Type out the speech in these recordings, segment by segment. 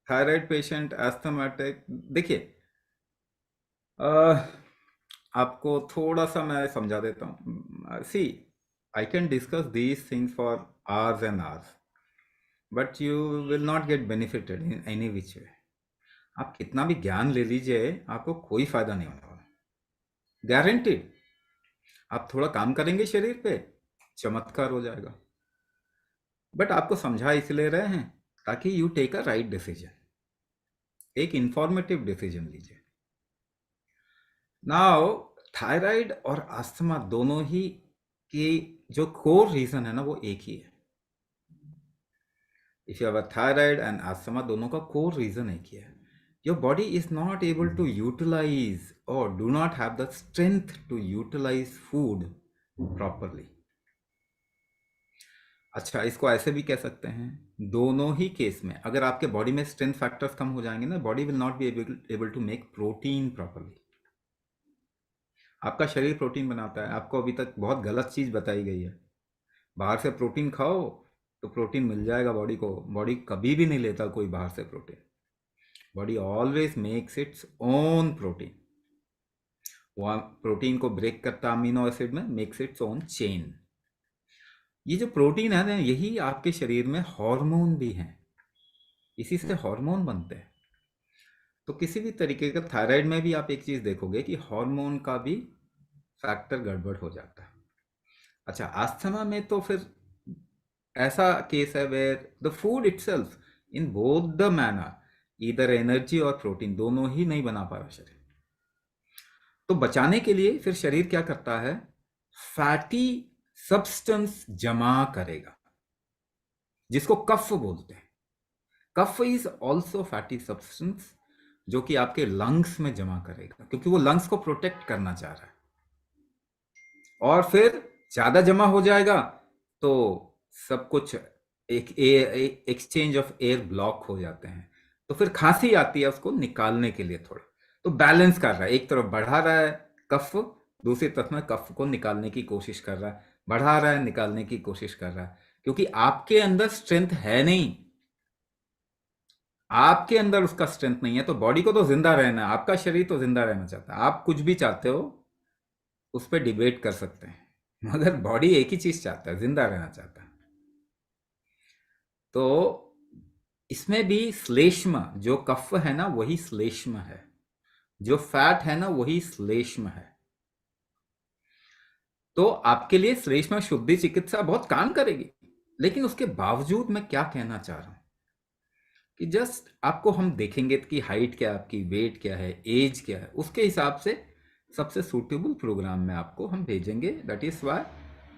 Thyroid patient, asthmatic, देखिए, अ, आपको थोड़ा सा मैं समझा देता हूँ। See, I can discuss these things for hours and hours, but you will not get benefited in any which way. आप कितना भी ज्ञान ले लीजिए, आपको कोई फायदा नहीं होने वाला, गारंटीड। आप थोड़ा काम करेंगे शरीर पे, चमत्कार हो जाएगा। बट आपको समझा इसलिए रहे हैं ताकि you take a right decision, एक इंफॉर्मेटिव डिसीजन लीजिए। नाउ, थायराइड और अस्थमा दोनों ही की जो कोर रीजन है ना, वो एक ही है। If you have a thyroid and asthma, दोनों का कोर रीजन एक ही है। Your body is not able to utilise और do not have the strength to utilise food properly. अच्छा, इसको ऐसे भी कह सकते हैं, दोनों ही केस में अगर आपके बॉडी में स्ट्रेंथ फैक्टर्स कम हो जाएंगे ना, body will not be able to make protein properly. आपका शरीर प्रोटीन बनाता है, आपको अभी तक बहुत गलत चीज़ बताई गई है। बाहर से प्रोटीन खाओ तो प्रोटीन मिल जाएगा बॉडी को। बॉडी कभी भी नहीं लेता कोई बाहर से protein. Body always makes its own protein. वो प्रोटीन को ब्रेक करता अमीनो एसिड में, मेक्स इट्स ओन चेन। ये जो प्रोटीन है ना, यही आपके शरीर में हार्मोन भी हैं, इसी से हार्मोन बनते हैं। तो किसी भी तरीके का थायराइड में भी आप एक चीज़ देखोगे कि हार्मोन का भी फैक्टर गड़बड़ हो जाता है। अच्छा, अस्थमा में तो फिर ऐसा केस है where the food itself in both the manner, इधर एनर्जी और प्रोटीन दोनों ही नहीं बना पा रहा शरीर। तो बचाने के लिए फिर शरीर क्या करता है, फैटी सब्सटेंस जमा करेगा, जिसको कफ बोलते हैं। कफ इज ऑल्सो फैटी सब्सटेंस, जो कि आपके लंग्स में जमा करेगा, क्योंकि वो लंग्स को प्रोटेक्ट करना चाह रहा है। और फिर ज्यादा जमा हो जाएगा तो सब कुछ, एक एक्सचेंज ऑफ एयर ब्लॉक हो जाते हैं। तो फिर खांसी आती है उसको निकालने के लिए थोड़ा। तो बैलेंस कर रहा है, एक तरफ बढ़ा रहा है कफ, दूसरी तरफ में कफ को निकालने की कोशिश कर रहा है, बढ़ा रहा है, निकालने की कोशिश कर रहा है। क्योंकि आपके अंदर स्ट्रेंथ है नहीं, आपके अंदर उसका स्ट्रेंथ नहीं है। तो बॉडी को तो जिंदा रहना है, आपका शरीर तो जिंदा रहना चाहता है। आप कुछ भी चाहते हो, उस पर डिबेट कर सकते हैं, मगर बॉडी एक ही चीज चाहता है, जिंदा रहना चाहता है। तो इसमें भी श्लेष्म, जो कफ है ना वही श्लेष्म है, जो फैट है ना वही श्लेष्म है। तो आपके लिए श्लेष्म शुद्धि चिकित्सा बहुत काम करेगी। लेकिन उसके बावजूद मैं क्या कहना चाह रहा हूं कि जस्ट आपको हम देखेंगे कि हाइट क्या है आपकी, वेट क्या है, एज क्या है, उसके हिसाब से सबसे सूटेबल प्रोग्राम में आपको हम भेजेंगे। That is why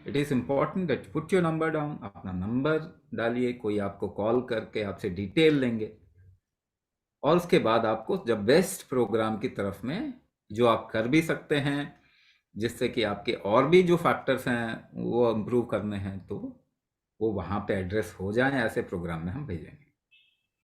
it is important that put your number down. अपना नंबर डालिए, कोई आपको कॉल करके आपसे डिटेल लेंगे, और उसके बाद आपको जब बेस्ट प्रोग्राम की तरफ में, जो आप कर भी सकते हैं, जिससे कि आपके और भी जो फैक्टर्स हैं वो इम्प्रूव करने हैं, तो वो वहाँ पे एड्रेस हो जाएं, ऐसे प्रोग्राम में हम भेजेंगे।